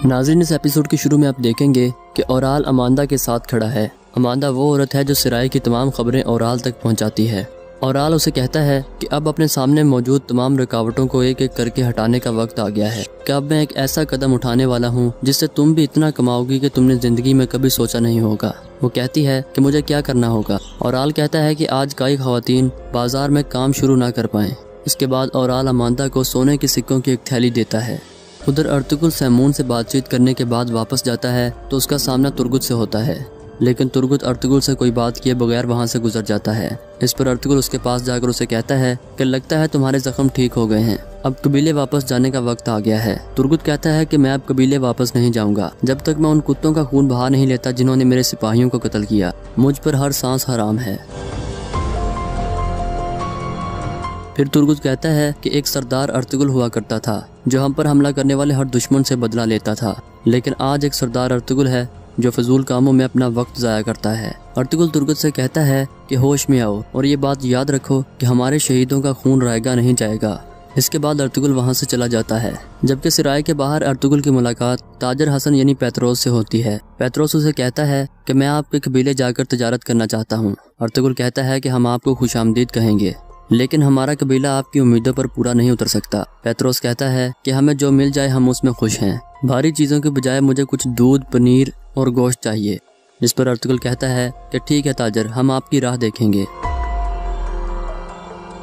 ناظرین، اس ایپیسوڈ کے شروع میں آپ دیکھیں گے کہ اورال اماندہ کے ساتھ کھڑا ہے۔ اماندہ وہ عورت ہے جو سرائے کی تمام خبریں اورال تک پہنچاتی ہے۔ اورال اسے کہتا ہے کہ اب اپنے سامنے موجود تمام رکاوٹوں کو ایک ایک کر کے ہٹانے کا وقت آ گیا ہے کہ اب میں ایک ایسا قدم اٹھانے والا ہوں جس سے تم بھی اتنا کماؤ گی کہ تم نے زندگی میں کبھی سوچا نہیں ہوگا۔ وہ کہتی ہے کہ مجھے کیا کرنا ہوگا۔ اورال کہتا ہے کہ آج کئی خواتین بازار میں کام شروع نہ کر پائیں۔ اس کے بعد اورال اماندہ کو سونے کے سکوں کی ایک تھیلی دیتا ہے۔ ادھر ارطغرل سیمون سے بات چیت کرنے کے بعد واپس جاتا ہے تو اس کا سامنا ترگت سے ہوتا ہے، لیکن ترگت ارطغرل سے کوئی بات کیے بغیر وہاں سے گزر جاتا ہے۔ اس پر ارطغرل اس کے پاس جا کر اسے کہتا ہے کہ لگتا ہے تمہارے زخم ٹھیک ہو گئے ہیں، اب قبیلے واپس جانے کا وقت آ گیا ہے۔ ترگت کہتا ہے کہ میں اب قبیلے واپس نہیں جاؤں گا جب تک میں ان کتوں کا خون بہا نہیں لیتا جنہوں نے میرے سپاہیوں کو قتل کیا۔ مجھ پر ہر سانس حرام ہے۔ پھر ترگت کہتا ہے کہ ایک سردار ارطغرل ہوا کرتا تھا جو ہم پر حملہ کرنے والے ہر دشمن سے بدلہ لیتا تھا، لیکن آج ایک سردار ارطغرل ہے جو فضول کاموں میں اپنا وقت ضائع کرتا ہے۔ ارطغرل ترگت سے کہتا ہے کہ ہوش میں آؤ اور یہ بات یاد رکھو کہ ہمارے شہیدوں کا خون رائگاں نہیں جائے گا۔ اس کے بعد ارطغرل وہاں سے چلا جاتا ہے، جبکہ سرائے کے باہر ارطغرل کی ملاقات تاجر حسن یعنی پیتروس سے ہوتی ہے۔ پیتروس اسے کہتا ہے کہ میں آپ کے قبیلے جا کر تجارت کرنا چاہتا ہوں۔ ارطغرل کہتا ہے کہ ہم آپ کو خوش آمدید کہیں گے، لیکن ہمارا قبیلہ آپ کی امیدوں پر پورا نہیں اتر سکتا۔ پیتروس کہتا ہے کہ ہمیں جو مل جائے ہم اس میں خوش ہیں، بھاری چیزوں کے بجائے مجھے کچھ دودھ، پنیر اور گوشت چاہیے۔ جس پر ارطغرل کہتا ہے کہ ٹھیک ہے تاجر، ہم آپ کی راہ دیکھیں گے۔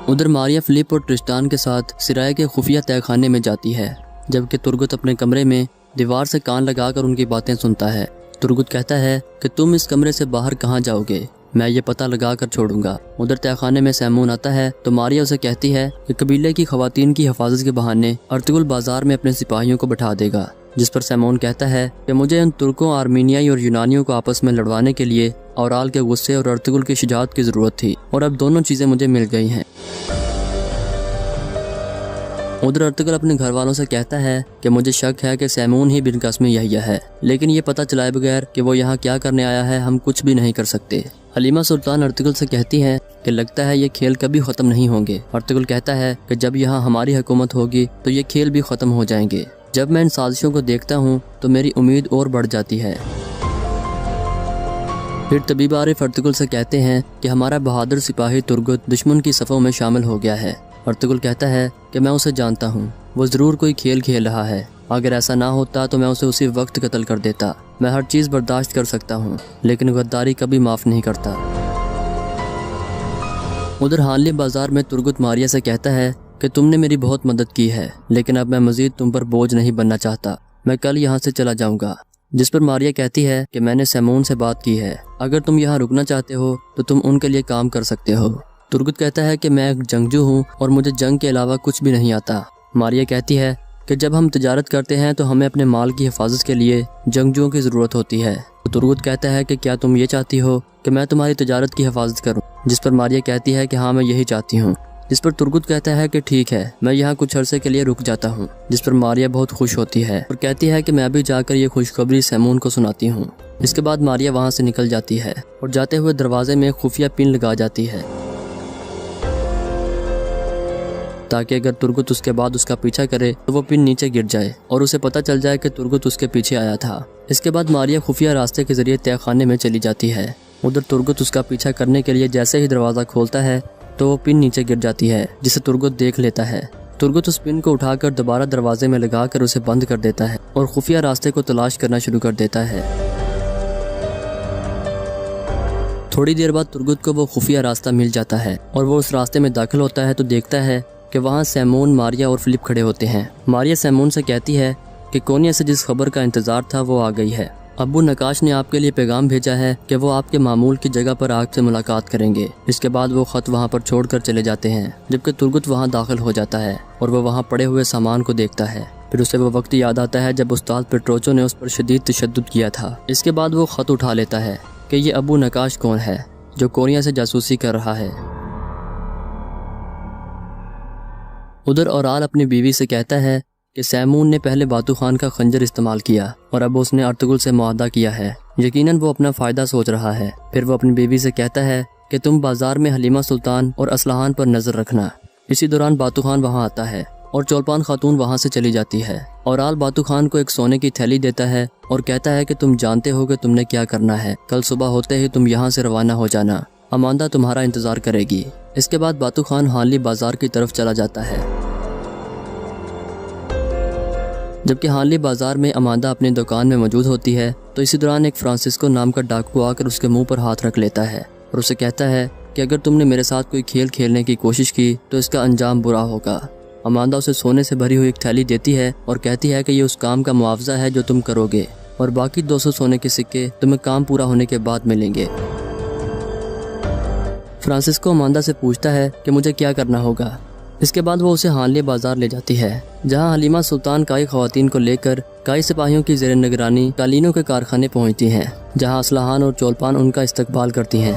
ادھر ماریا فلپ اور ٹرسٹان کے ساتھ سرائے کے خفیہ تہہ خانے میں جاتی ہے، جبکہ ترگت اپنے کمرے میں دیوار سے کان لگا کر ان کی باتیں سنتا ہے۔ ترگت کہتا ہے کہ تم اس کمرے سے باہر کہاں جاؤ گے، میں یہ پتہ لگا کر چھوڑوں گا۔ ادھر تہہ خانے میں سیمون آتا ہے تو ماریا اسے کہتی ہے کہ قبیلے کی خواتین کی حفاظت کے بہانے ارطغرل بازار میں اپنے سپاہیوں کو بٹھا دے گا۔ جس پر سیمون کہتا ہے کہ مجھے ان ترکوں، آرمینیائی اور یونانیوں کو آپس میں لڑوانے کے لیے اورال کے غصے اور ارطغرل کی شجاعت کی ضرورت تھی، اور اب دونوں چیزیں مجھے مل گئی ہیں۔ ادھر ارطغرل اپنے گھر والوں سے کہتا ہے کہ مجھے شک ہے کہ سیمون ہی بن قاسم یحییٰ ہے، لیکن یہ پتہ چلائے بغیر کہ وہ یہاں کیا کرنے آیا ہے ہم کچھ بھی نہیں کر سکتے۔ حلیمہ سلطان ارطغرل سے کہتی ہے کہ لگتا ہے یہ کھیل کبھی ختم نہیں ہوں گے۔ ارطغرل کہتا ہے کہ جب یہاں ہماری حکومت ہوگی تو یہ کھیل بھی ختم ہو جائیں گے۔ جب میں ان سازشوں کو دیکھتا ہوں تو میری امید اور بڑھ جاتی ہے۔ پھر طبیب عارف ارطغرل سے کہتے ہیں کہ ہمارا بہادر سپاہی ترگت دشمن کی صفوں میں شامل ہو گیا ہے۔ ارطغرل کہتا ہے کہ میں اسے جانتا ہوں، وہ ضرور کوئی کھیل کھیل رہا ہے، اگر ایسا نہ ہوتا تو میں اسے اسی وقت قتل کر دیتا۔ میں ہر چیز برداشت کر سکتا ہوں، لیکن غداری کبھی معاف نہیں کرتا۔ ادھر ہانلی بازار میں ترگت ماریا سے کہتا ہے کہ تم نے میری بہت مدد کی ہے، لیکن اب میں مزید تم پر بوجھ نہیں بننا چاہتا، میں کل یہاں سے چلا جاؤں گا۔ جس پر ماریا کہتی ہے کہ میں نے سیمون سے بات کی ہے، اگر تم یہاں رکنا چاہتے ہو تو تم ان کے لیے کام کر سکتے ہو۔ ترگت کہتا ہے کہ میں ایک جنگجو ہوں اور مجھے جنگ کے علاوہ کچھ بھی نہیں آتا۔ ماریا کہتی ہے کہ جب ہم تجارت کرتے ہیں تو ہمیں اپنے مال کی حفاظت کے لیے جنگجوؤں کی ضرورت ہوتی ہے۔ ترگت کہتا ہے کہ کیا تم یہ چاہتی ہو کہ میں تمہاری تجارت کی حفاظت کروں؟ جس پر ماریا کہتی ہے کہ ہاں میں یہی چاہتی ہوں۔ جس پر ترگت کہتا ہے کہ ٹھیک ہے، میں یہاں کچھ عرصے کے لیے رک جاتا ہوں۔ جس پر ماریا بہت خوش ہوتی ہے اور کہتی ہے کہ میں ابھی جا کر یہ خوشخبری سیمون کو سناتی ہوں۔ اس کے بعد ماریا وہاں سے نکل جاتی ہے اور جاتے ہوئے دروازے میں خفیہ پن لگا جاتی ہے تاکہ اگر ترگت اس کے بعد اس کا پیچھا کرے تو وہ پن نیچے گر جائے اور اسے پتہ چل جائے کہ ترگت اس کے پیچھے آیا تھا۔ اس کے بعد ماریا خفیہ راستے کے ذریعے تہہ خانے میں چلی جاتی ہے۔ ادھر ترگت اس کا پیچھا کرنے کے لیے جیسے ہی دروازہ کھولتا ہے تو وہ پن نیچے گر جاتی ہے، جسے ترگت دیکھ لیتا ہے۔ ترگت اس پن کو اٹھا کر دوبارہ دروازے میں لگا کر اسے بند کر دیتا ہے اور خفیہ راستے کو تلاش کرنا شروع کر دیتا ہے۔ تھوڑی دیر بعد ترگت کو وہ خفیہ راستہ مل جاتا ہے اور وہ اس راستے میں داخل ہوتا ہے تو دیکھتا ہے کہ وہاں سیمون، ماریا اور فلپ کھڑے ہوتے ہیں۔ ماریا سیمون سے کہتی ہے کہ کونیا سے جس خبر کا انتظار تھا وہ آ گئی ہے۔ ابو نقاش نے آپ کے لیے پیغام بھیجا ہے کہ وہ آپ کے معمول کی جگہ پر آپ سے ملاقات کریں گے۔ اس کے بعد وہ خط وہاں پر چھوڑ کر چلے جاتے ہیں، جبکہ ترگت وہاں داخل ہو جاتا ہے اور وہ وہاں پڑے ہوئے سامان کو دیکھتا ہے۔ پھر اسے وہ وقت یاد آتا ہے جب استاد پیٹروچو نے اس پر شدید تشدد کیا تھا۔ اس کے بعد وہ خط اٹھا لیتا ہے کہ یہ ابو نقاش کون ہے جو کونیا سے جاسوسی کر رہا ہے۔ ادھر اورال اپنی بیوی سے کہتا ہے کہ سیمون نے پہلے باتو خان کا خنجر استعمال کیا اور اب اس نے ارطغرل سے معاہدہ کیا ہے، یقیناً وہ اپنا فائدہ سوچ رہا ہے۔ پھر وہ اپنی بیوی سے کہتا ہے کہ تم بازار میں حلیمہ سلطان اور اسلحان پر نظر رکھنا۔ اسی دوران باتو خان وہاں آتا ہے اور چولپان خاتون وہاں سے چلی جاتی ہے۔ اورال باتو خان کو ایک سونے کی تھیلی دیتا ہے اور کہتا ہے کہ تم جانتے ہو کہ تم نے کیا کرنا ہے، کل صبح ہوتے ہی تم یہاں سے روانہ ہو جانا، اماندا تمہارا انتظار کرے گی۔ اس کے بعد باتو خان ہانلی بازار کی طرف چلا جاتا ہے، جبکہ ہانلی بازار میں اماندا اپنی دکان میں موجود ہوتی ہے تو اسی دوران ایک فرانسسکو نام کا ڈاکو آ کر اس کے منہ پر ہاتھ رکھ لیتا ہے اور اسے کہتا ہے کہ اگر تم نے میرے ساتھ کوئی کھیل کھیلنے کی کوشش کی تو اس کا انجام برا ہوگا۔ اماندا اسے سونے سے بھری ہوئی ایک تھیلی دیتی ہے اور کہتی ہے کہ یہ اس کام کا معاوضہ ہے جو تم کرو گے، اور باقی 200 سونے کے سکے تمہیں کام پورا ہونے کے بعد ملیں گے۔ فرانسسکو اماندا سے پوچھتا ہے کہ مجھے کیا کرنا ہوگا۔ اس کے بعد وہ اسے ہانلی بازار لے جاتی ہے، جہاں حلیمہ سلطان کائی خواتین کو لے کر کائی سپاہیوں کی زیر نگرانی قالینوں کے کارخانے پہنچتی ہیں، جہاں اسلحان اور چولپان ان کا استقبال کرتی ہیں۔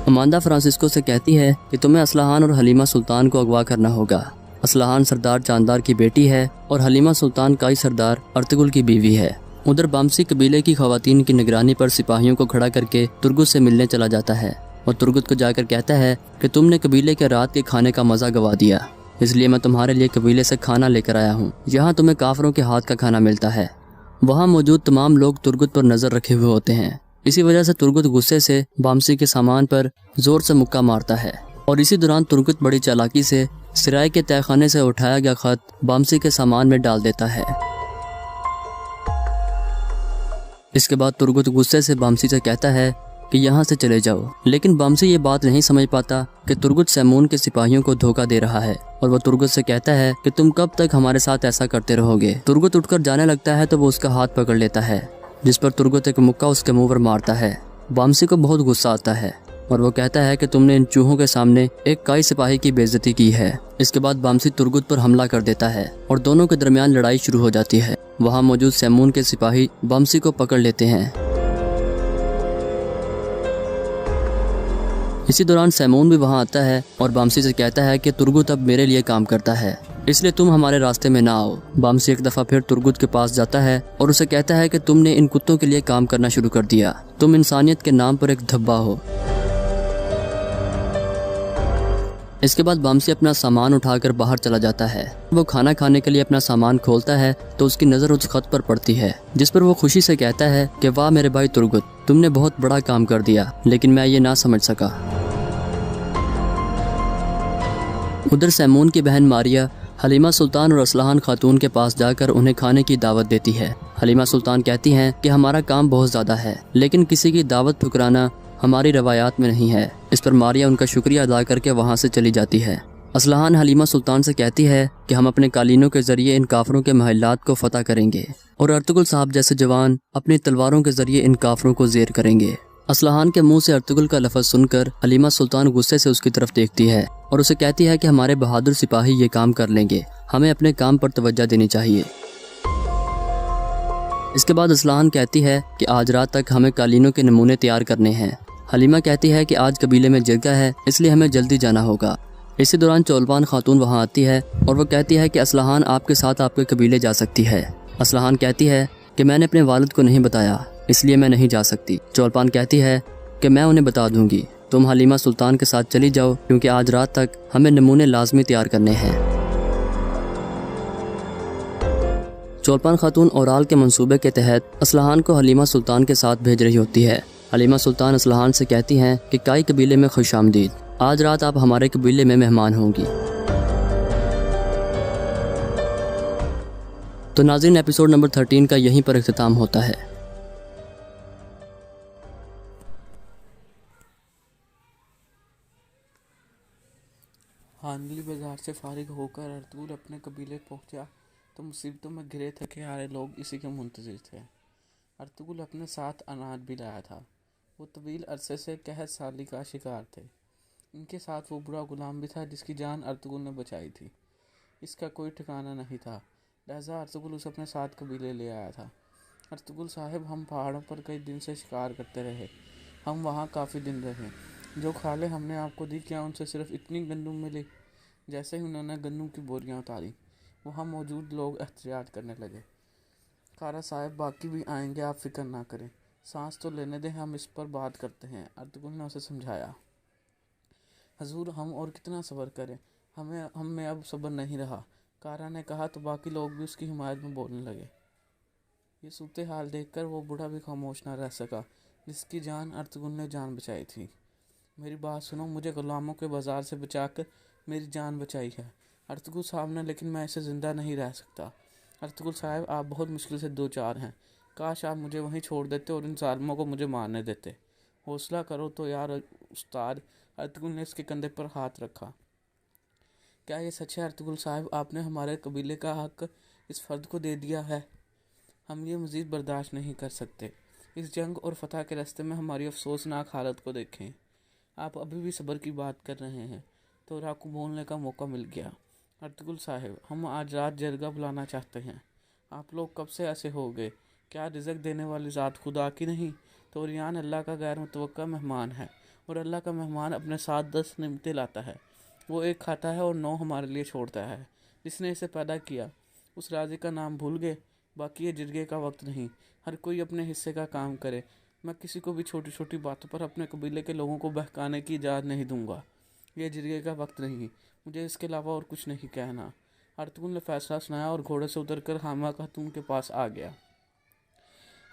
اماندا فرانسسکو سے کہتی ہے کہ تمہیں اسلحان اور حلیمہ سلطان کو اغوا کرنا ہوگا۔ اسلحان سردار چاندار کی بیٹی ہے اور حلیمہ سلطان کائی سردار ارطغرل کی بیوی ہے۔ ادھر بامسی قبیلے کی خواتین کی نگرانی پر سپاہیوں کو کھڑا کر کے ترگت سے ملنے چلا جاتا ہے اور ترگت کو جا کر کہتا ہے کہ تم نے قبیلے کے رات کے کھانے کا مزہ گوا دیا، اس لیے میں تمہارے لیے قبیلے سے کھانا لے کر آیا ہوں، یہاں تمہیں کافروں کے ہاتھ کا کھانا ملتا ہے۔ وہاں موجود تمام لوگ ترگت پر نظر رکھے ہوئے ہوتے ہیں، اسی وجہ سے ترگت غصے سے بامسی کے سامان پر زور سے مکہ مارتا ہے، اور اسی دوران ترگت بڑی چالاکی سے سرائے کے تہہ خانے سے اٹھایا گیا خط بامسی کے سامان میں ڈال دیتا ہے۔ اس کے بعد ترگت غصے سے بامسی سے کہتا ہے کہ یہاں سے چلے جاؤ، لیکن بامسی یہ بات نہیں سمجھ پاتا کہ ترگت سیمون کے سپاہیوں کو دھوکہ دے رہا ہے، اور وہ ترگت سے کہتا ہے کہ تم کب تک ہمارے ساتھ ایسا کرتے رہو گے۔ ترگت اٹھ کر جانے لگتا ہے تو وہ اس کا ہاتھ پکڑ لیتا ہے، جس پر ترگت ایک مکہ اس کے منہ پر مارتا ہے۔ بامسی کو بہت غصہ آتا ہے اور وہ کہتا ہے کہ تم نے ان چوہوں کے سامنے ایک کائی سپاہی کی بے عزتی کی ہے۔ اس کے بعد بامسی ترگت پر حملہ کر دیتا ہے اور دونوں کے درمیان لڑائی شروع ہو جاتی ہے۔ وہاں موجود سیمون کے سپاہی بامسی کو پکڑ لیتے ہیں۔ اسی دوران سیمون بھی وہاں آتا ہے اور بامسی سے کہتا ہے کہ ترگت اب میرے لیے کام کرتا ہے، اس لیے تم ہمارے راستے میں نہ آؤ۔ بامسی ایک دفعہ پھر ترگت کے پاس جاتا ہے اور اسے کہتا ہے کہ تم نے ان کتوں کے لیے کام کرنا شروع کر دیا، تم انسانیت کے نام پر ایک دھبا ہو۔ اس کے بعد بامسی اپنا سامان اٹھا کر باہر چلا جاتا ہے۔ وہ کھانا کھانے کے لیے اپنا سامان کھولتا ہے تو اس کی نظر اس خط پر پڑتی ہے، جس پر وہ خوشی سے کہتا ہے کہ واہ میرے بھائی ترگت، تم نے بہت بڑا کام کر دیا، لیکن میں یہ نہ سمجھ سکا۔ ادھر سیمون کی بہن ماریا حلیمہ سلطان اور اسلحان خاتون کے پاس جا کر انہیں کھانے کی دعوت دیتی ہے۔ حلیمہ سلطان کہتی ہیں کہ ہمارا کام بہت زیادہ ہے، لیکن کسی کی دعوت ٹھکرانا ہماری روایات میں نہیں ہے۔ اس پر ماریا ان کا شکریہ ادا کر کے وہاں سے چلی جاتی ہے۔ اسلحان حلیمہ سلطان سے کہتی ہے کہ ہم اپنے قالینوں کے ذریعے ان کافروں کے محلات کو فتح کریں گے، اور ارطغرل صاحب جیسے جوان اپنی تلواروں کے ذریعے ان کافروں کو زیر کریں گے۔ اسلحان کے منہ سے ارطغرل کا لفظ سن کر حلیمہ سلطان غصے سے اس کی طرف دیکھتی ہے اور اسے کہتی ہے کہ ہمارے بہادر سپاہی یہ کام کر لیں گے، ہمیں اپنے کام پر توجہ دینی چاہیے۔ اس کے بعد اسلحان کہتی ہے کہ آج رات تک ہمیں قالینوں کے نمونے تیار کرنے ہیں۔ حلیمہ کہتی ہے کہ آج قبیلے میں جرگہ ہے، اس لیے ہمیں جلدی جانا ہوگا۔ اسی دوران چولپان خاتون وہاں آتی ہے اور وہ کہتی ہے کہ اسلحان آپ کے ساتھ آپ کے قبیلے جا سکتی ہے۔ اسلحان کہتی ہے کہ میں نے اپنے والد کو نہیں بتایا، اس لیے میں نہیں جا سکتی۔ چولپان کہتی ہے کہ میں انہیں بتا دوں گی، تم حلیمہ سلطان کے ساتھ چلی جاؤ، کیونکہ آج رات تک ہمیں نمونے لازمی تیار کرنے ہیں۔ چولپان خاتون اورال کے منصوبے کے تحت اسلحان کو حلیمہ سلطان کے ساتھ بھیج رہی ہوتی ہے۔ حلیمہ سلطان اسلحان سے کہتی ہیں کہ کائی قبیلے میں خوش آمدید، آج رات آپ ہمارے قبیلے میں مہمان ہوں گی۔ تو ناظرین، ایپیسوڈ نمبر 13 کا یہیں پر اختتام ہوتا ہے۔ ہانلی بازار سے فارغ ہو کر ارطغرل اپنے قبیلے پہنچا تو مصیبتوں میں گھرے تھکے آرے لوگ اسی کے منتظر تھے۔ ارطغرل اپنے ساتھ اناج بھی لایا تھا۔ وہ طویل عرصے سے قحط سالی کا شکار تھے۔ ان کے ساتھ وہ برا غلام بھی تھا جس کی جان ارطغرل نے بچائی تھی۔ اس کا کوئی ٹھکانہ نہیں تھا، لہذا ارطغرل اسے اپنے ساتھ قبیلے لے آیا تھا۔ ارطغرل صاحب، ہم پہاڑوں پر کئی دن سے شکار کرتے رہے، ہم وہاں کافی دن رہے۔ جو کھالیں ہم نے آپ کو دی، کیا ان سے صرف اتنی گندم ملی؟ جیسے ہی انہوں نے گندم کی بوریاں اتاری، وہاں موجود لوگ احتجاج کرنے لگے۔ کارا صاحب، باقی بھی آئیں گے، آپ فکر نہ کریں، سانس تو لینے دیں، ہم اس پر بات کرتے ہیں، ارطغرل نے اسے سمجھایا۔ حضور ہم اور کتنا صبر کریں، ہم میں اب صبر نہیں رہا، کارا نے کہا تو باقی لوگ بھی اس کی حمایت میں بولنے لگے۔ یہ صورتحال دیکھ کر وہ بوڑھا بھی خاموش نہ رہ سکا جس کی جان ارطغرل نے جان بچائی تھی۔ میری بات سنو، مجھے غلاموں کے بازار سے بچا کر میری جان بچائی ہے ارطغرل صاحب نے، لیکن میں اسے زندہ نہیں رہ سکتا۔ ارطغرل صاحب آپ بہت مشکل سے دو چار ہیں، کاش آپ مجھے وہیں چھوڑ دیتے اور ان ظالموں کو مجھے مارنے دیتے۔ حوصلہ کرو تو یار استاد، ارطغرل نے اس کے کندھے پر ہاتھ رکھا۔ کیا یہ سچ ہے ارطغرل صاحب، آپ نے ہمارے قبیلے کا حق اس فرد کو دے دیا ہے؟ ہم یہ مزید برداشت نہیں کر سکتے۔ اس جنگ اور فتح کے راستے میں ہماری افسوسناک حالت کو دیکھیں۔ آپ ابھی بھی صبر کی بات کر رہے ہیں؟ تو راہ کو بولنے کا موقع مل گیا۔ ارطغرل صاحب، ہم آج رات جرگہ بلانا چاہتے ہیں۔ آپ لوگ کب سے ایسے ہو گئے؟ کیا رزق دینے والی ذات خدا کی نہیں؟ طوریان اللہ کا غیر متوقع مہمان ہے، اور اللہ کا مہمان اپنے ساتھ 10 نعمتیں لاتا ہے۔ وہ ایک کھاتا ہے اور 9 ہمارے لیے چھوڑتا ہے۔ جس نے اسے پیدا کیا اس راضی کا نام بھول گئے؟ باقی یہ جرگے کا وقت نہیں، ہر کوئی اپنے حصے کا کام کرے۔ میں کسی کو بھی چھوٹی چھوٹی باتوں پر اپنے قبیلے کے لوگوں کو بہکانے کی اجازت نہیں دوں گا۔ یہ جرگے کا وقت نہیں، مجھے اس کے علاوہ اور کچھ نہیں کہنا۔ ارطغرل نے فیصلہ سنایا اور گھوڑے سے اتر کر حلیمہ خاتون کے پاس آ گیا۔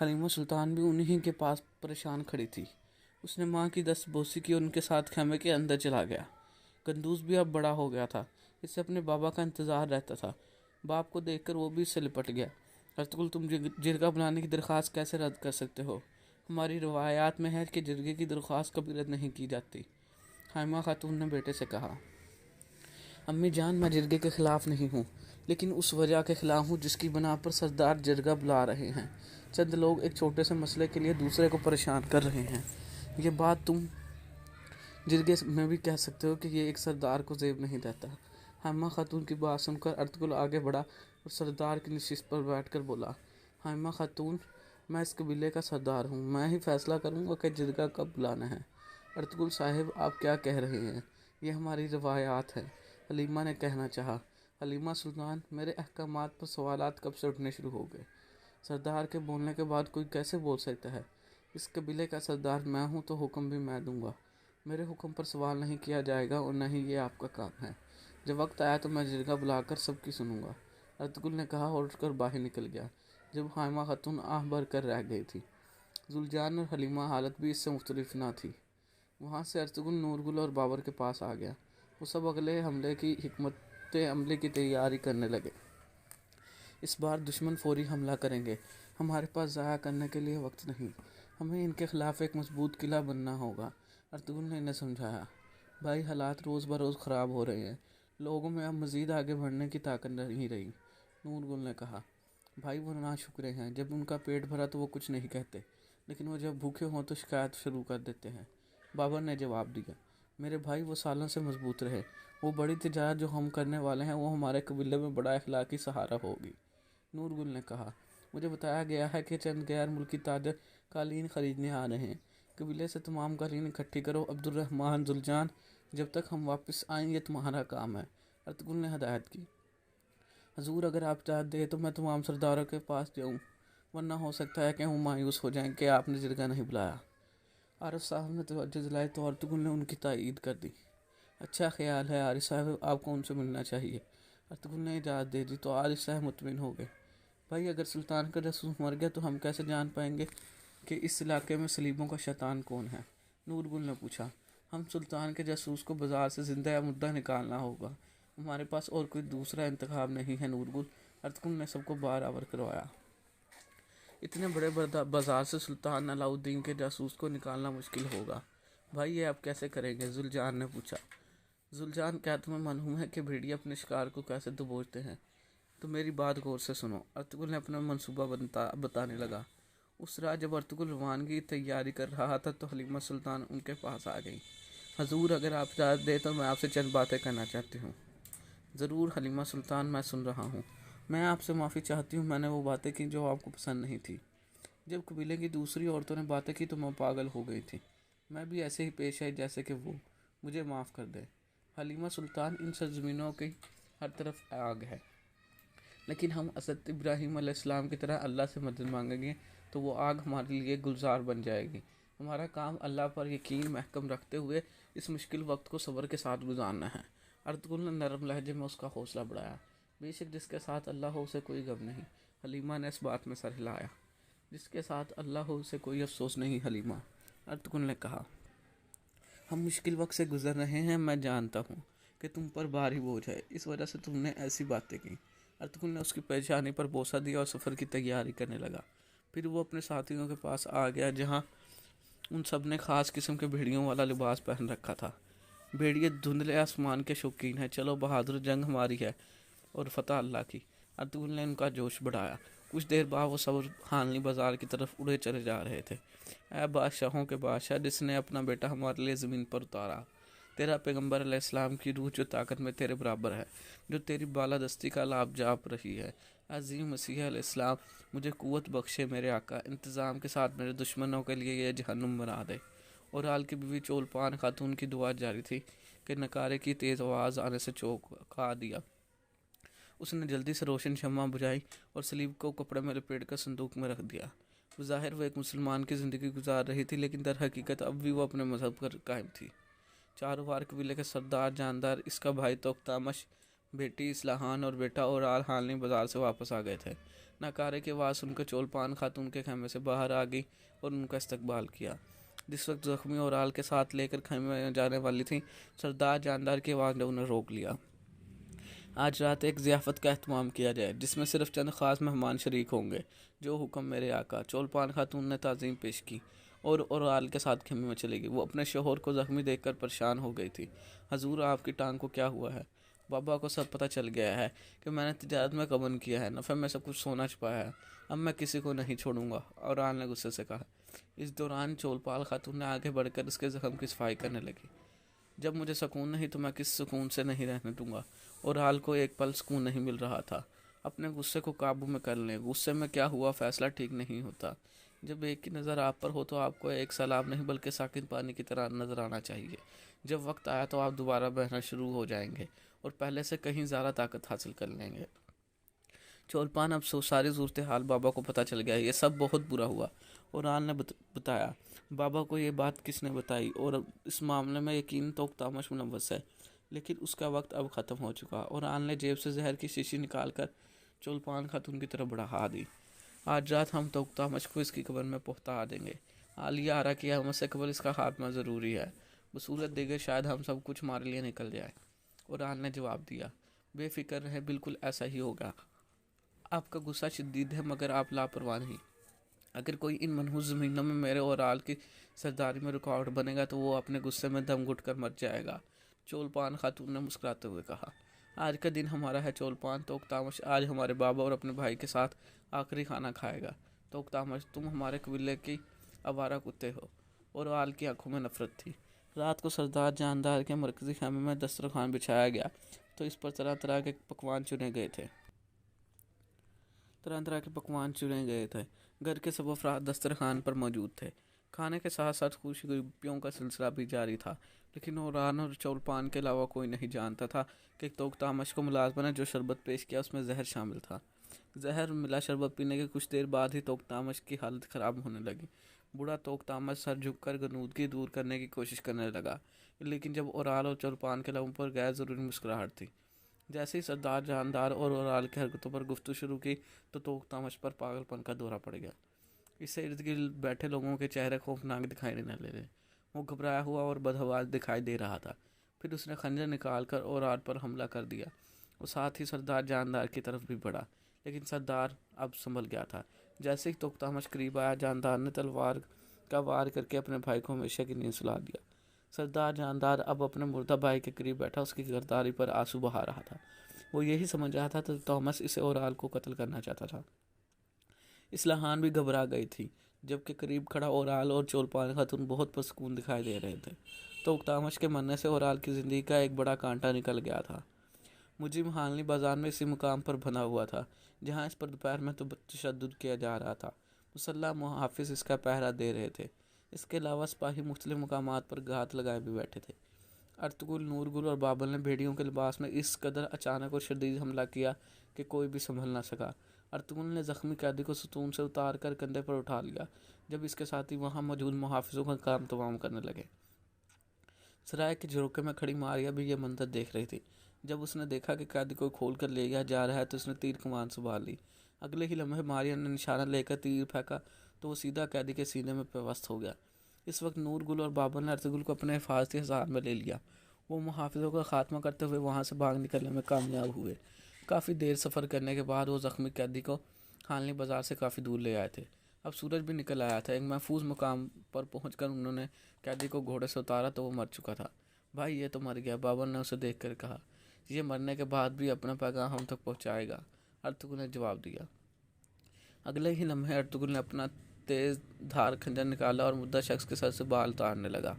حلیمہ سلطان بھی انہی کے پاس پریشان کھڑی تھی۔ اس نے ماں کی دست بوسی کی اور ان کے ساتھ خیمے کے اندر چلا گیا۔ قندوز بھی اب بڑا ہو گیا تھا، اس سے اپنے بابا کا انتظار رہتا تھا۔ باپ کو دیکھ کر وہ بھی اس سے لپٹ گیا۔ ارطغرل، تم جرگہ بلانے کی درخواست کیسے رد کر سکتے ہو؟ ہماری روایات میں ہے کہ جرگے کی درخواست کبھی رد نہیں کی جاتی۔ حلیمہ خاتون نے بیٹے سے کہا، امی جان، میں جرگے کے خلاف نہیں ہوں، لیکن اس وجہ کے خلاف ہوں جس کی بنا پر سردار جرگہ بلا رہے ہیں۔ چند لوگ ایک چھوٹے سے مسئلے کے لیے دوسرے کو پریشان کر رہے ہیں۔ یہ بات تم جرگے میں بھی کہہ سکتے ہو کہ یہ ایک سردار کو زیب نہیں دیتا۔ حلیمہ خاتون کی بات سن کر ارطغرل آگے بڑھا اور سردار کی نشست پر بیٹھ کر بولا، حلیمہ خاتون، میں اس قبیلے کا سردار ہوں، میں ہی فیصلہ کروں گا کہ جرگہ کب بلانا ہے۔ ارطغرل صاحب، آپ کیا کہہ رہے ہیں؟ یہ ہماری روایات ہے، حلیمہ نے کہنا چاہا۔ حلیمہ سلطان، میرے احکامات پر سوالات کب سے اٹھنے شروع ہو گئے؟ سردار کے بولنے کے بعد کوئی کیسے بول سکتا ہے؟ اس قبیلے کا سردار میں ہوں تو حکم بھی میں دوں گا۔ میرے حکم پر سوال نہیں کیا جائے گا اور نہ ہی یہ آپ کا کام ہے۔ جب وقت آیا تو میں جرگہ بلا کر سب کی سنوں گا، ارطغرل نے کہا اور اٹھ کر باہر نکل گیا۔ جب حلیمہ خاتون آہ بھر کر رہ گئی تھی، ذوالجان اور حلیمہ حالت بھی اس سے مختلف نہ تھی۔ وہاں سے ارطغرل نورگل اور بابر کے پاس آ گیا۔ وہ سب اگلے حملے کی حکمت عملی کی تیاری کرنے لگے۔ اس بار دشمن فوری حملہ کریں گے، ہمارے پاس ضائع کرنے کے لیے وقت نہیں، ہمیں ان کے خلاف ایک مضبوط قلعہ بننا ہوگا۔ ارطغرل نے انہیں سمجھایا، بھائی حالات روز بروز خراب ہو رہے ہیں، لوگوں میں اب مزید آگے بڑھنے کی طاقت نہیں رہی۔ نورگل نے کہا، بھائی وہ ناشکرے ہیں، جب ان کا پیٹ بھرا تو وہ کچھ نہیں کہتے، لیکن وہ جب بھوکے ہوں تو شکایت شروع کر دیتے ہیں۔ بابر نے جواب دیا، میرے بھائی وہ سالوں سے مضبوط رہے، وہ بڑی تجارت جو ہم کرنے والے ہیں وہ ہمارے قبیلے میں بڑا اخلاقی سہارا ہوگی۔ نورگل نے کہا، مجھے بتایا گیا ہے کہ چند غیر ملکی تاجر قالین خریدنے آ رہے ہیں، قبیلے سے تمام قالین اکٹھی کرو۔ عبدالرحمن، ذوالجان، جب تک ہم واپس آئیں یہ تمہارا کام ہے۔ ارطغرل نے ہدایت کی، حضور اگر آپ چاہتے تو میں تمام سرداروں کے پاس جاؤں، ورنہ ہو سکتا ہے کہ وہ مایوس ہو جائیں کہ آپ نے جرگہ نہیں بلایا۔ عارف صاحب نے توجہ دلائی تو ارطغرل نے ان کی تائید کر دی۔ اچھا خیال ہے عارف صاحب، آپ کو ان سے ملنا چاہیے۔ ارطغرل نے اجازت دے دی تو عارف صاحب مطمئن ہو گئے۔ بھائی اگر سلطان کا جاسوس مر گیا تو ہم کیسے جان پائیں گے کہ اس علاقے میں صلیبوں کا شیطان کون ہے؟ نورگل نے پوچھا، ہم سلطان کے جاسوس کو بازار سے زندہ یا مردہ نکالنا ہوگا، ہمارے پاس اور کوئی دوسرا انتخاب نہیں ہے نورگل۔ ارطغرل نے سب کو برابر کروایا۔ اتنے بڑے بازار سے سلطان علاء الدین کے جاسوس کو نکالنا مشکل ہوگا۔ بھائی یہ آپ کیسے کریں گے؟ ذوالجان نے پوچھا۔ ذوالجان، کیا تمہیں معلوم ہے کہ بھیڑیے اپنے شکار کو کیسے دبوچتے ہیں؟ تو میری بات غور سے سنو۔ ارطغرل نے اپنا منصوبہ بتانے لگا۔ اس رات جب ارطغرل روانگی تیاری کر رہا تھا تو حلیمہ سلطان ان کے پاس آ گئی۔ حضور اگر آپ اجازت دیں تو میں آپ سے چند باتیں کرنا چاہتی ہوں۔ ضرور حلیمہ سلطان، میں سن رہا ہوں۔ میں آپ سے معافی چاہتی ہوں، میں نے وہ باتیں کی جو آپ کو پسند نہیں تھی۔ جب قبیلے کی دوسری عورتوں نے باتیں کی تو میں پاگل ہو گئی تھی، میں بھی ایسے ہی پیش آئی جیسے کہ وہ، مجھے معاف کر دے۔ حلیمہ سلطان، ان سرزمینوں کی ہر طرف آگ ہے، لیکن ہم حضرت ابراہیم علیہ السلام کی طرح اللہ سے مدد مانگیں گے تو وہ آگ ہمارے لیے گلزار بن جائے گی۔ ہمارا کام اللہ پر یقین محکم رکھتے ہوئے اس مشکل وقت کو صبر کے ساتھ گزارنا ہے۔ ارطغرل نے نرم لہجے میں اس کا حوصلہ بڑھایا۔ بے شک جس کے ساتھ اللہ ہو اسے کوئی غم نہیں۔ حلیمہ نے اس بات میں سر ہلایا۔ جس کے ساتھ اللہ ہو اسے کوئی افسوس نہیں حلیمہ، ارطغرل نے کہا۔ ہم مشکل وقت سے گزر رہے ہیں، میں جانتا ہوں کہ تم پر بھاری بوجھ ہے، اس وجہ سے تم نے ایسی باتیں کی۔ ارطغرل نے اس کی پیشانی پر بوسہ دیا اور سفر کی تیاری کرنے لگا۔ پھر وہ اپنے ساتھیوں کے پاس آ گیا جہاں ان سب نے خاص قسم کے بھیڑیوں والا لباس پہن رکھا تھا۔ بھیڑیے دھندلے آسمان کے شوقین ہیں، چلو بہادر، جنگ ہماری ہے اور فتح اللہ کی۔ ارطغرل نے ان کا جوش بڑھایا۔ کچھ دیر بعد وہ سب حانلی بازار کی طرف اڑے چلے جا رہے تھے۔ اے بادشاہوں کے بادشاہ، جس نے اپنا بیٹا ہمارے لیے زمین پر اتارا، تیرا پیغمبر علیہ السلام کی روح جو طاقت میں تیرے برابر ہے، جو تیری بالادستی کا لابھ جاپ رہی ہے، عظیم مسیح علیہ السلام، مجھے قوت بخشے میرے آقا، انتظام کے ساتھ میرے دشمنوں کے لیے یہ جہنم بنا دے۔ اور آل کی بیوی چولپان خاتون کی دعا جاری تھی کہ نکارے کی تیز آواز آنے سے چونکا دیا۔ اس نے جلدی سے روشن شمع بجھائی اور سلیب کو کپڑے میں لپیٹ کر صندوق میں رکھ دیا۔ بظاہر وہ ایک مسلمان کی زندگی گزار رہی تھی، لیکن در حقیقت اب بھی وہ اپنے مذہب پر قائم تھی۔ چاروار قبیلے کے سردار جاندار، اس کا بھائی توختامش، بیٹی اصلاحان اور بیٹا اورال حانلی بازار سے واپس آ گئے تھے۔ ناکارے کی آواز سن کر چولپان خاتون کے خیمے سے باہر آ گئی اور ان کا استقبال کیا۔ جس وقت زخمی اورال کے ساتھ لے کر خیمے میں جانے والی تھیں، سردار جاندار کی آواز نے انہیں روک لیا۔ آج رات ایک ضیافت کا اہتمام کیا جائے جس میں صرف چند خاص مہمان شریک ہوں گے۔ جو حکم میرے آقا، چولپان خاتون نے تعظیم پیش کی اور اورال کے ساتھ خیمے میں چلے گئی۔ وہ اپنے شوہر کو زخمی دیکھ کر پریشان ہو گئی تھی۔ حضور، آپ کی ٹانگ کو کیا ہوا ہے؟ بابا کو سب پتہ چل گیا ہے کہ میں نے تجارت میں کمن کیا ہے، نفع میں سب کچھ سونا چھپایا ہے، اب میں کسی کو نہیں چھوڑوں گا، اورال نے غصے سے کہا۔ اس دوران چولپال خاتون نے آگے بڑھ کر اس کے زخم کی صفائی کرنے لگی۔ جب مجھے سکون نہیں تو میں کس سکون سے نہیں رہنے دوں گا۔ اورال کو ایک پل سکون نہیں مل رہا تھا۔ اپنے غصے کو قابو میں کر لیں، غصے میں کیا ہوا فیصلہ ٹھیک نہیں ہوتا۔ جب ایک کی نظر آپ پر ہو تو آپ کو ایک سیلاب نہیں بلکہ ساکن پانی کی طرح نظر آنا چاہیے۔ جب وقت آیا تو آپ دوبارہ بہنا شروع ہو جائیں گے اور پہلے سے کہیں زیادہ طاقت حاصل کر لیں گے۔ چولپان اب ساری صورتحال بابا کو پتہ چل گیا، یہ سب بہت برا ہوا۔ اورال نے بتایا۔ بابا کو یہ بات کس نے بتائی؟ اور اس معاملے میں یقین توختامش ملوث ہے، لیکن اس کا وقت اب ختم ہو چکا۔ اورال نے جیب سے زہر کی شیشی نکال کر چولپان خاتون کی طرف بڑھا دی۔ آج رات ہم توختامش کو اس کی قبر میں پہنچا دیں گے۔ عالیہ آرا کی آمد سے قبل اس کا خاتمہ ضروری ہے، بصورت دیگر شاید ہم سب کچھ ہمارے لیے نکل جائے۔ اورال نے جواب دیا۔ بے فکر رہیں، بالکل ایسا ہی ہوگا۔ آپ کا غصہ شدید ہے مگر آپ لاپرواہ نہیں۔ اگر کوئی ان منحوس زمینوں میں میرے اورال کی سرداری میں رکاوٹ بنے گا تو وہ اپنے غصے میں دم گھٹ کر مر جائے گا، چولپان خاتون نے مسکراتے ہوئے کہا۔ آج کا دن ہمارا ہے چولپان، توختامش آج ہمارے بابا اور اپنے بھائی کے ساتھ آخری کھانا کھائے گا۔ توختامش، تم ہمارے قبیلے کی آوارہ کتے ہو۔ اورال کی آنکھوں میں نفرت تھی۔ رات کو سردار جاندار کے مرکزی خیمے میں دسترخوان بچھایا گیا تو اس پر طرح طرح کے پکوان چنے گئے تھے۔ گھر کے سب افراد دسترخوان پر موجود تھے۔ کھانے کے ساتھ ساتھ خوشیوں کا سلسلہ بھی جاری تھا، لیکن اورال اور چولپان کے علاوہ کوئی نہیں جانتا تھا کہ توختامش کو ملازمہ نے جو شربت پیش کیا اس میں زہر شامل تھا۔ زہر ملا شربت پینے کے کچھ دیر بعد ہی توختامش کی حالت خراب ہونے لگی۔ بوڑھا توختامش سر جھک کر غنودگی دور کرنے کی کوشش کرنے لگا، لیکن جب اورال اور چولپان کے لبوں پر غیر ضروری مسکراہٹ تھی۔ جیسے ہی سردار جاندار اور اورال کی حرکتوں پر گفتگو شروع کی تو توختامش پر پاگل پن کا دورہ پڑ گیا۔ اس سے ارد گرد بیٹھے لوگوں کے چہرے خوفناک دکھائی دینے لگے۔ وہ گھبرایا ہوا اور بدحواس دکھائی دے رہا تھا۔ پھر اس نے خنجر نکال کر اورال پر حملہ کر دیا۔ وہ ساتھ ہی سردار جاندار کی طرف بھی بڑھا، لیکن سردار اب سنبھل گیا تھا۔ جیسے ہی توختامش قریب آیا، جاندار نے تلوار کا وار کر کے اپنے بھائی کو ہمیشہ کی نیند سلا دیا۔ سردار جاندار اب اپنے مردہ بھائی کے قریب بیٹھا اس کی گرداری پر آنسو بہا رہا تھا۔ وہ یہی سمجھ رہا تھا کہ تومس اسے اورال کو قتل کرنا چاہتا تھا۔ اصلاحان بھی گھبرا گئی تھی، جبکہ قریب کھڑا اورال اور چولپان خاتون بہت پرسکون دکھائی دے رہے تھے۔ توختامش کے مرنے سے اورال کی زندگی کا ایک بڑا کانٹا نکل گیا تھا۔ مجرم حانلی بازار میں اسی مقام پر بنا ہوا تھا جہاں اس پر دوپہر میں تشدد کیا جا رہا تھا۔ مسلح محافظ اس کا پہرا دے رہے تھے۔ اس کے علاوہ سپاہی مختلف مقامات پر گھات لگائے بھی بیٹھے تھے۔ ارطغرل، نورگل اور بابل نے بھیڑیوں کے لباس میں اس قدر اچانک اور شدید حملہ کیا کہ کوئی بھی سنبھل نہ سکا۔ ارطغرل نے زخمی قیدی کو ستون سے اتار کر کندھے پر اٹھا لیا۔ جب اس کے ساتھی وہاں موجود محافظوں کا کام تمام کرنے لگے۔ سرائے کے جھروکے میں کھڑی ماریا بھی یہ منظر دیکھ رہی تھی۔ جب اس نے دیکھا کہ قیدی کو کھول کر لے جا رہا ہے تو اس نے تیر کمان سنبھال لی۔ اگلے ہی لمحے ماریا نے نشانہ لے کر تیر پھینکا تو وہ سیدھا قیدی کے سینے میں پیوست ہو گیا۔ اس وقت نور گل اور بابر نے ارطغرل کو اپنے حفاظتی حصار میں لے لیا۔ وہ محافظوں کا خاتمہ کرتے ہوئے وہاں سے بھاگ نکلنے میں کامیاب ہوئے۔ کافی دیر سفر کرنے کے بعد وہ زخمی قیدی کو خانلی بازار سے کافی دور لے آئے تھے۔ اب سورج بھی نکل آیا تھا۔ ایک محفوظ مقام پر پہنچ کر انہوں نے قیدی کو گھوڑے سے اتارا تو وہ مر چکا تھا۔ بھائی یہ تو مر گیا، بابر نے اسے دیکھ کر کہا۔ یہ مرنے کے بعد بھی اپنا پیغام ہم تک پہنچائے گا، ارطغرل نے جواب دیا۔ اگلے ہی لمحے ارطغرل نے اپنا تیز دھار خنجر نکالا اور مردہ شخص کے سر سے بال اتارنے لگا۔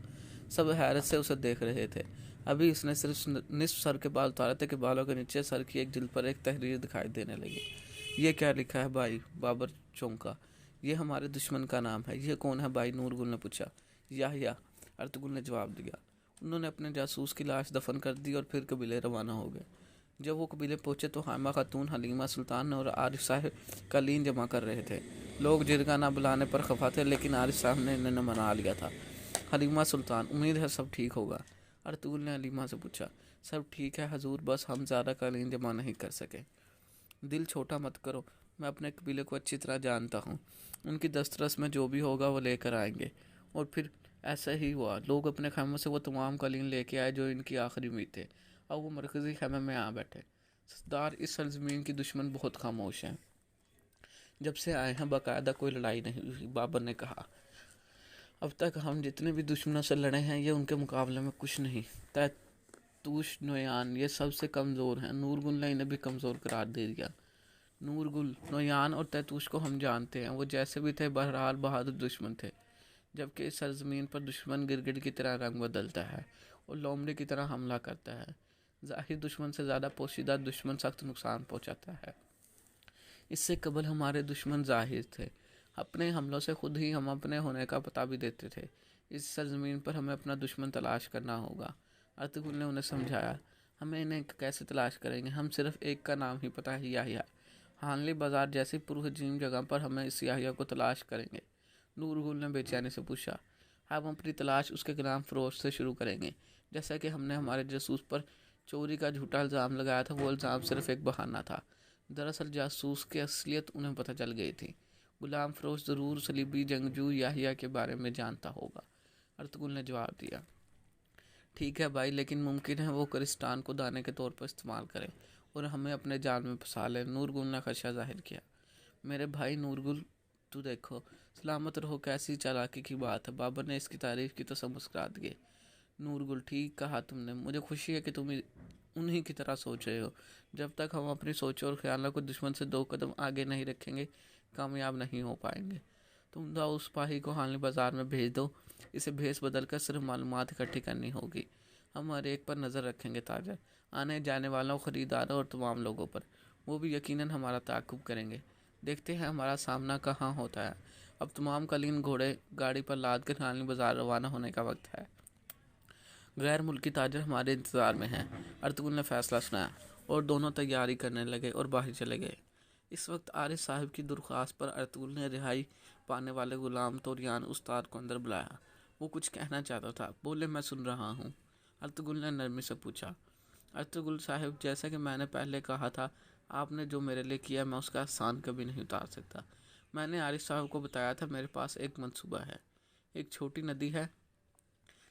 سب حیرت سے اسے دیکھ رہے تھے۔ ابھی اس نے صرف نصف سر کے بال اتارے تھے کہ بالوں کے نیچے سر کی ایک جلد پر ایک تحریر دکھائی دینے لگی۔ یہ کیا لکھا ہے بھائی؟ بابر چونکا۔ یہ ہمارے دشمن کا نام ہے۔ یہ کون ہے بھائی؟ نور گل نے پوچھا۔ یحییٰ، ارطغرل نے جواب دیا۔ انہوں نے اپنے جاسوس کی لاش دفن کر دی اور پھر قبیلے روانہ ہو گئے۔ جب وہ قبیلے پہنچے تو حائمہ خاتون، حلیمہ سلطان اور عارف صاحب قالین جمع کر رہے تھے۔ لوگ جرگہ نہ بلانے پر خفا تھے لیکن عارف صاحب نے انہیں منا لیا تھا۔ حلیمہ سلطان: امید ہے سب ٹھیک ہوگا؟ ارطغرل نے حلیمہ سے پوچھا۔ سب ٹھیک ہے حضور، بس ہم زیادہ قالین جمع نہیں کر سکے۔ دل چھوٹا مت کرو، میں اپنے قبیلے کو اچھی طرح جانتا ہوں۔ ان کی دسترس میں جو بھی ہوگا وہ لے کر آئیں گے۔ اور پھر ایسا ہی ہوا۔ لوگ اپنے خیموں سے وہ تمام قالین لے کے آئے جو ان کی آخری امید تھے۔ اب وہ مرکزی خیمے میں آ بیٹھے۔ سردار، اس سرزمین کی دشمن بہت خاموش ہیں۔ جب سے آئے ہیں باقاعدہ کوئی لڑائی نہیں ہوئی، بابر نے کہا۔ اب تک ہم جتنے بھی دشمنوں سے لڑے ہیں یہ ان کے مقابلے میں کچھ نہیں۔ تیتوش، نویان یہ سب سے کمزور ہیں۔ نور گل نے انہیں بھی کمزور قرار دے دیا۔ نور گل، نویان اور تیتوش کو ہم جانتے ہیں، وہ جیسے بھی تھے بہرحال بہادر دشمن تھے۔ جبکہ اس سرزمین پر دشمن گرگٹ کی طرح رنگ بدلتا ہے اور لومڑی کی طرح حملہ کرتا ہے۔ ظاہر دشمن سے زیادہ پوشیدہ دشمن سخت نقصان پہنچاتا ہے۔ اس سے قبل ہمارے دشمن ظاہر تھے۔ اپنے حملوں سے خود ہی ہم اپنے ہونے کا پتہ بھی دیتے تھے۔ اس سرزمین پر ہمیں اپنا دشمن تلاش کرنا ہوگا۔ ارطغرل نے انہیں سمجھایا۔ ہمیں انہیں کیسے تلاش کریں گے؟ ہم صرف ایک کا نام ہی پتہ ہے، یحییٰ۔ حانلی بازار جیسی پرہجوم جگہ پر ہمیں اس یحییٰ کو تلاش کریں گے۔ نور گل نے بے چینی سے پوچھا۔ ہم اپنی تلاش اس کے غلام فروش سے شروع کریں گے۔ جیسا کہ ہم نے ہمارے جاسوس پر چوری کا جھوٹا الزام لگایا تھا، وہ الزام صرف ایک بہانہ تھا۔ دراصل جاسوس کی اصلیت انہیں پتہ چل گئی تھی۔ غلام فروش ضرور صلیبی جنگجو یحییٰ کے بارے میں جانتا ہوگا، ارطغرل نے جواب دیا۔ ٹھیک ہے بھائی، لیکن ممکن ہے وہ کرسٹان کو دانے کے طور پر استعمال کرے اور ہمیں اپنے جال میں پھنسا لے، نور گل نے خدشہ ظاہر کیا۔ میرے بھائی نور گل، تو دیکھو، سلامت رہو، کیسی چالاکی کی بات ہے۔ بابر نے اس کی تعریف کی تو سب مسکرا دیے۔ نور گل: ٹھیک کہا تم نے، مجھے خوشی ہے کہ تم انہی کی طرح سوچ رہے ہو۔ جب تک ہم اپنی سوچوں اور خیالوں کو دشمن سے 2 قدم آگے نہیں رکھیں گے کامیاب نہیں ہو پائیں گے۔ تم جاؤ اس سپاہی کو حانلی بازار میں بھیج دو، اسے بھیس بدل کر صرف معلومات اکٹھی کرنی ہوگی۔ ہم ہر ایک پر نظر رکھیں گے، تاجر، آنے جانے والوں، خریداروں اور تمام لوگوں پر۔ وہ بھی یقیناً ہمارا تعاقب کریں گے۔ دیکھتے ہیں ہمارا سامنا کہاں ہوتا ہے۔ اب تمام قالین گھوڑے گاڑی پر لاد کر حانلی بازار روانہ ہونے کا وقت ہے۔ غیر ملکی تاجر ہمارے انتظار میں ہیں، ارطغرل نے فیصلہ سنایا، اور دونوں تیاری کرنے لگے اور باہر چلے گئے۔ اس وقت عارف صاحب کی درخواست پر ارطغرل نے رہائی پانے والے غلام طوریان استاد کو اندر بلایا۔ وہ کچھ کہنا چاہتا تھا۔ بولے، میں سن رہا ہوں، ارطغرل نے نرمی سے پوچھا۔ ارطغرل صاحب، جیسا کہ میں نے پہلے کہا تھا، آپ نے جو میرے لیے کیا میں اس کا احسان کبھی نہیں اتار سکتا۔ میں نے عارف صاحب کو بتایا تھا میرے پاس ایک منصوبہ ہے۔ ایک چھوٹی ندی ہے،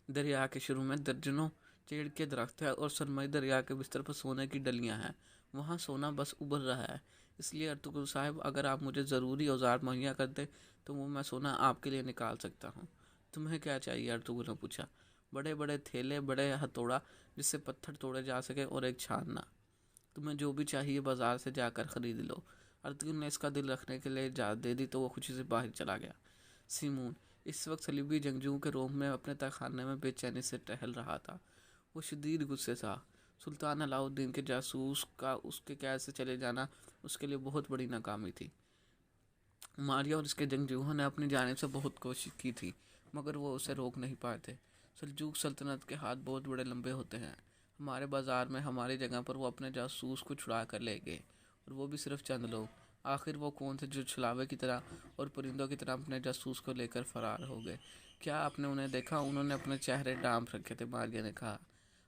دریا کے شروع میں درجنوں چیڑ کے درخت ہے اور سرمئی دریا کے بستر پر سونے کی ڈلیاں ہیں۔ وہاں سونا بس ابھر رہا ہے۔ اس لیے ارطغرل صاحب، اگر آپ مجھے ضروری اوزار مہیا کر دیں تو وہ میں سونا آپ کے لیے نکال سکتا ہوں۔ تمہیں کیا چاہیے؟ ارطغرل نے پوچھا۔ بڑے بڑے تھیلے، بڑے ہتھوڑا جس سے پتھر توڑے جا سکے، اور ایک چھاننا۔ تمہیں جو بھی چاہیے بازار سے جا کر خرید لو۔ ارطغرل نے اس کا دل رکھنے کے لیے اجازت دے دی تو وہ خوشی سے باہر چلا گیا۔ سیمون اس وقت صلیبی جنگجوؤں کے روم میں اپنے تہخانے میں بے چینی سے ٹہل رہا تھا۔ وہ شدید غصے تھا۔ سلطان علاء الدین کے جاسوس کا اس کے قید سے چلے جانا اس کے لیے بہت بڑی ناکامی تھی۔ ماریا اور اس کے جنگجوؤں نے اپنی جانب سے بہت کوشش کی تھی مگر وہ اسے روک نہیں پائے تھے۔ سلجوق سلطنت کے ہاتھ بہت بڑے لمبے ہوتے ہیں۔ ہمارے بازار میں ہماری جگہ پر وہ اپنے جاسوس کو چھڑا کر لے گئے، اور وہ بھی صرف چند لوگ۔ آخر وہ کون تھے جو چھلاوے کی طرح اور پرندوں کی طرح اپنے جاسوس کو لے کر فرار ہو گئے؟ کیا آپ نے انہیں دیکھا؟ انہوں نے اپنے چہرے ڈانپ رکھے تھے، ماریہ نے کہا۔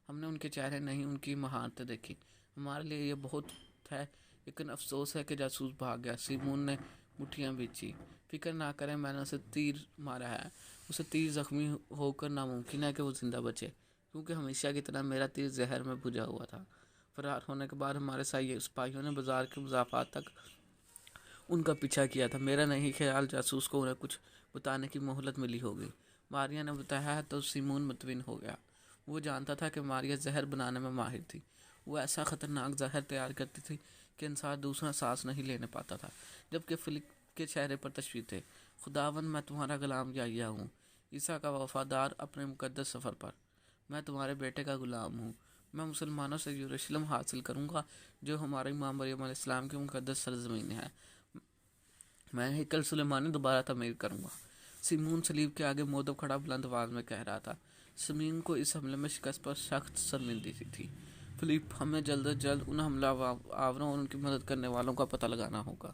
ہم نے ان کے چہرے نہیں، ان کی مہارتیں دیکھی۔ ہمارے لیے یہ بہت ہے، لیکن افسوس ہے کہ جاسوس بھاگ گیا۔ سیمون نے مٹھیاں بیچی۔ فکر نہ کریں، میں نے اسے تیر مارا ہے۔ اسے تیر زخمی ہو کر ناممکن ہے کہ وہ زندہ بچے، کیونکہ ہمیشہ کی طرح میرا تیر زہر میں بجھا ہوا تھا۔ فرار ہونے کے بعد ہمارے سپاہیوں نے بازار کے مضافات تک ان کا پیچھا کیا تھا۔ میرا نہیں خیال جاسوس کو انہیں کچھ بتانے کی مہلت ملی ہوگی۔ ماریہ نے بتایا ہے تو سیمون مطمئن ہو گیا۔ وہ جانتا تھا کہ ماریہ زہر بنانے میں ماہر تھی۔ وہ ایسا خطرناک زہر تیار کرتی تھی کہ انسان دوسرا سانس نہیں لینے پاتا تھا۔ جبکہ فلک کے چہرے پر تشویش تھے۔ خداوند، میں تمہارا غلام یحییٰ ہوں، عیسیٰ کا وفادار اپنے مقدس سفر پر۔ میں تمہارے بیٹے کا غلام ہوں۔ میں مسلمانوں سے یروشلم حاصل کروں گا، جو ہمارے امام مریم علیہ السلام کی مقدس سرزمین ہے۔ میں ہیکل سلیمانی دوبارہ تعمیر کروں گا۔ سیمون صلیب کے آگے مودب کھڑا بلند آواز میں کہہ رہا تھا۔ سیمون کو اس حملے میں شکست پر سخت شرمندگی تھی۔ فلپ، ہمیں جلد از جلد ان حملہ آوروں اور ان کی مدد کرنے والوں کا پتہ لگانا ہوگا۔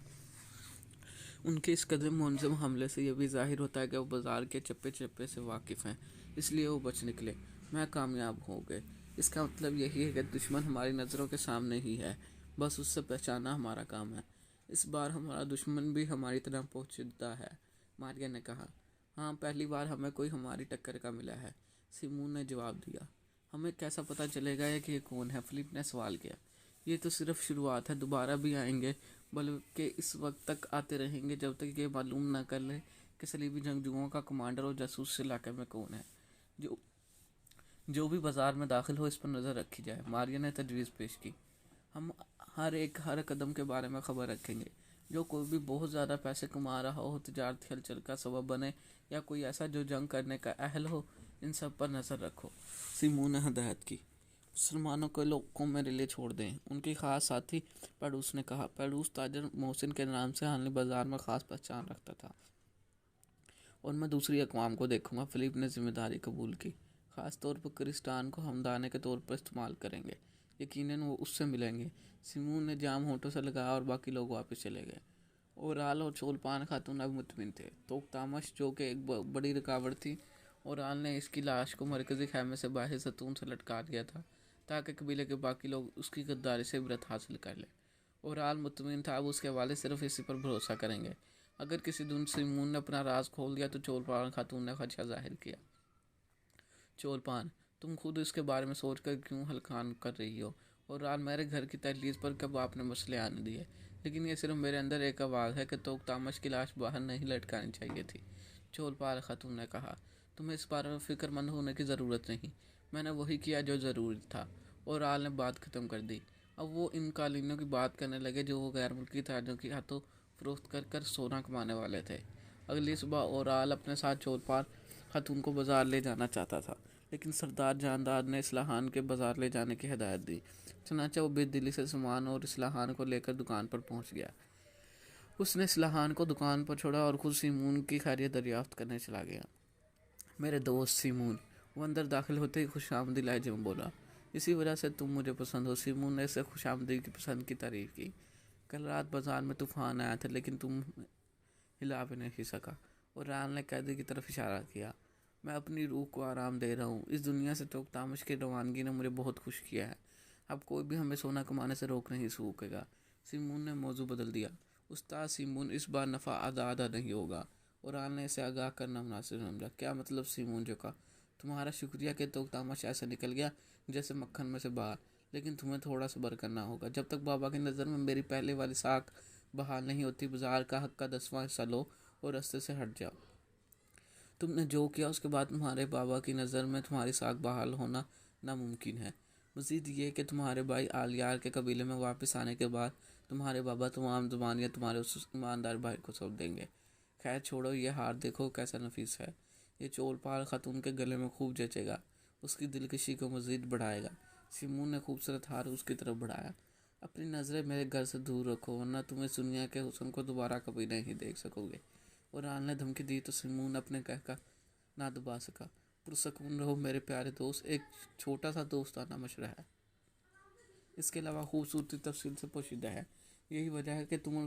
ان کے اس قدر منظم حملے سے یہ بھی ظاہر ہوتا ہے کہ وہ بازار کے چپے چپے سے واقف ہیں، اس لیے وہ بچ نکلے۔ میں کامیاب ہو گئے۔ اس کا مطلب یہی ہے کہ دشمن ہماری نظروں کے سامنے ہی ہے، بس اس سے پہچانا ہمارا کام ہے۔ اس بار ہمارا دشمن بھی ہماری طرح پوشیدہ ہے، ماریہ نے کہا۔ ہاں، پہلی بار ہمیں کوئی ہماری ٹکر کا ملا ہے، سیمون نے جواب دیا۔ ہمیں کیسا پتہ چلے گا کہ یہ کون ہے؟ فلپ نے سوال کیا۔ یہ تو صرف شروعات ہے، دوبارہ بھی آئیں گے، بلکہ اس وقت تک آتے رہیں گے جب تک یہ معلوم نہ کر لیں کہ صلیبی جنگجوؤں کا کمانڈر اور جاسوس اس علاقے میں کون ہے۔ جو بھی بازار میں داخل ہو، اس پر نظر رکھی جائے، ماریہ نے تجویز پیش کی۔ ہم ہر قدم کے بارے میں خبر رکھیں گے۔ جو کوئی بھی بہت زیادہ پیسے کما رہا ہو، تجارتی ہلچل کا سبب بنے، یا کوئی ایسا جو جنگ کرنے کا اہل ہو، ان سب پر نظر رکھو، سیمون نے ہدایت کی۔ مسلمانوں کے لوگ کو میرے لیے چھوڑ دیں، ان کی خاص ساتھی پیڈوس نے کہا۔ پیڈوس تاجر محسن کے نام سے حالی بازار میں خاص پہچان رکھتا تھا، اور میں دوسری اقوام کو دیکھوں گا۔ فلپ نے ذمہ داری قبول کی۔ خاص طور پر کرسٹان کو ہم دانے کے طور پر استعمال کریں گے، یقیناً وہ اس سے ملیں گے۔ سیمون نے جام ہونٹوں سے لگایا اور باقی لوگ واپس چلے گئے۔ اورال اور چولپان خاتون اب مطمئن تھے۔ توکتامش، جو کہ ایک بڑی رکاوٹ تھی، اورال نے اس کی لاش کو مرکزی خیمے سے باہر ستون سے لٹکا دیا تھا تاکہ قبیلے کے باقی لوگ اس کی غداری سے عبرت حاصل کر لیں۔ اورال مطمئن تھا، اب اس کے والد صرف اسی پر بھروسہ کریں گے۔ اگر کسی دن سیمون نے اپنا راز کھول دیا تو چولپان خاتون نے خدشہ ظاہر کیا۔ چولپان، تم خود اس کے بارے میں سوچ کر کیوں ہلکان کر رہی ہو؟ اورال، میرے گھر کی دہلیز پر کب آپ نے مسئلے آنے دیے؟ لیکن یہ صرف میرے اندر ایک آواز ہے کہ توکتامش کی لاش باہر نہیں لٹکانی چاہیے تھی، چولپان خاتون نے کہا۔ تمہیں اس بارے میں فکر مند ہونے کی ضرورت نہیں، میں نے وہی کیا جو ضروری تھا۔ اورال نے بات ختم کر دی۔ اب وہ ان قالینوں کی بات کرنے لگے جو وہ غیر ملکی تاجروں کی ہاتھوں فروخت کر سونا کمانے والے تھے۔ اگلی صبح اورال اپنے ساتھ چولپان خاتون کو بازار لے جانا چاہتا تھا، لیکن سردار جاندار نے اصلاحان کے بازار لے جانے کی ہدایت دی۔ چنانچہ وہ بے دلی سے سامان اور اصلاحان کو لے کر دکان پر پہنچ گیا۔ اس نے اصلاحان کو دکان پر چھوڑا اور خود سیمون کی خیریت دریافت کرنے چلا گیا۔ میرے دوست سیمون، وہ اندر داخل ہوتے ہی خوش آمدید لہجے میں بولا۔ اسی وجہ سے تم مجھے پسند ہو، سیمون نے اسے خوش آمدید کی پسند کی تعریف کی۔ کل رات بازار میں طوفان آیا تھا، لیکن تم ہلا بھی نہیں سکا، اور ران نے قیدی کی طرف اشارہ کیا۔ میں اپنی روح کو آرام دے رہا ہوں، اس دنیا سے توکتامش کی روانگی نے مجھے بہت خوش کیا ہے۔ اب کوئی بھی ہمیں سونا کمانے سے روک نہیں سکے گا۔ سیمون نے موضوع بدل دیا۔ استاد سیمون، اس بار نفع آدھا نہیں ہوگا۔ اورال نے اسے آگاہ کرنا مناسب سمجھا۔ کیا مطلب؟ سیمون جھکا۔ تمہارا شکریہ کہ توکتامش ایسے نکل گیا جیسے مکھن میں سے باہر، لیکن تمہیں تھوڑا صبر کرنا ہوگا۔ جب تک بابا کی نظر میں میری پہلے والی ساکھ بحال نہیں ہوتی، بازار کا حق کا 10واں حصہ لو اور رستے سے ہٹ جاؤ۔ تم نے جو کیا اس کے بعد تمہارے بابا کی نظر میں تمہاری ساکھ بحال ہونا ناممکن ہے۔ مزید یہ کہ تمہارے بھائی آلیار کے قبیلے میں واپس آنے کے بعد تمہارے بابا تمام زبانیاں تمہارے اس ایماندار بھائی کو سونپ دیں گے۔ خیر چھوڑو، یہ ہار دیکھو کیسا نفیس ہے، یہ چولپال خاتون کے گلے میں خوب جچے گا، اس کی دلکشی کو مزید بڑھائے گا۔ سیمون نے خوبصورت ہار اس کی طرف بڑھایا۔ اپنی نظریں میرے گھر سے دور رکھو، ورنہ تم اس دنیا کے حسن کو دوبارہ کبھی نہیں دیکھ سکو گے۔ اور ران نے دھمکی دی تو سیمون اپنے کہہ کا نہ دبا سکا۔ پرسکون رہو میرے پیارے دوست، ایک چھوٹا سا دوستانہ مشورہ ہے، اس کے علاوہ خوبصورتی تفصیل سے پوشیدہ ہے۔ یہی وجہ ہے کہ تم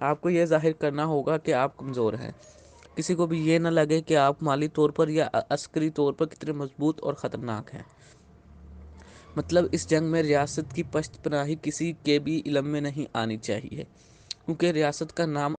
آپ کو یہ ظاہر کرنا ہوگا کہ آپ کمزور ہیں، کسی کو بھی یہ نہ لگے کہ آپ مالی طور پر یا عسکری طور پر کتنے مضبوط اور خطرناک ہیں۔ مطلب اس جنگ میں ریاست کی پشت پناہی کسی کے بھی علم میں نہیں آنی چاہیے، کیونکہ ریاست کا نام